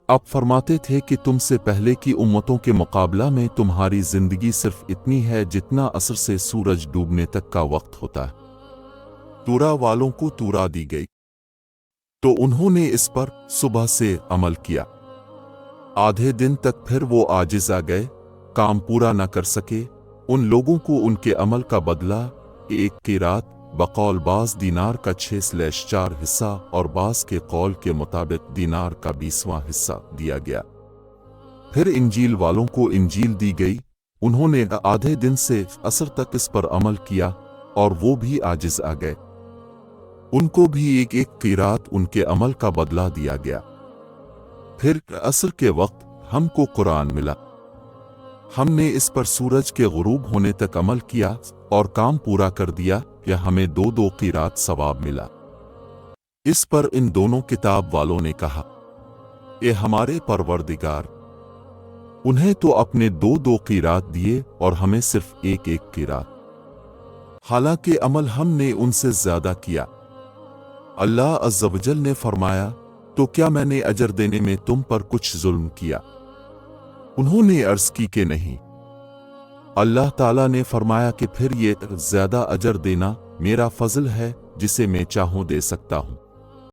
आप फरमाते थे कि तुमसे पहले की उम्मतों के मुकाबला में तुम्हारी जिंदगी सिर्फ इतनी है जितना असर से सूरज डूबने तक का वक्त होता है। तूरा वालों को तूरा दी गई तो उन्होंने इस पर सुबह से अमल किया। आधे दिन तक फिर वो आजिज आ गए, काम पूरा न कर सके। उन लोगों को उनके अमल का बदला एक क़िरात बकौल बाज दीनार का 6/4 हिस्सा और बाज के कौल के मुताबिक दीनार का 20वां हिस्सा दिया गया। फिर इंजील वालों को इंजील दी गई, उन्होंने आधे दिन से असर तक इस पर अमल किया और वो भी आजिज आ गए। उनको भी एक एक क़िरात उनके अमल का बदला दिया गया। फिर असर के वक्त हमको कुरान मिला। हमने इस पर सूरज के गुरूब होने तक अमल किया और काम पूरा कर दिया या हमें 2-2 क़िरात सवाब मिला। इस पर इन दोनों किताब वालों ने कहा, ए हमारे परवरदिगार, उन्हें तो अपने 2-2 क़िरात दिए और हमें सिर्फ एक एक क़िरात, हालांकि अमल हमने उनसे ज्यादा किया। अल्लाह अज़्ज़ व जल ने फरमाया, तो क्या मैंने अजर देने में तुम पर कुछ जुल्म किया? उन्होंने अर्ज की कि नहीं। अल्लाह ताला ने फरमाया कि फिर ये ज्यादा अजर देना मेरा फजल है, जिसे मैं चाहूं दे सकता हूं।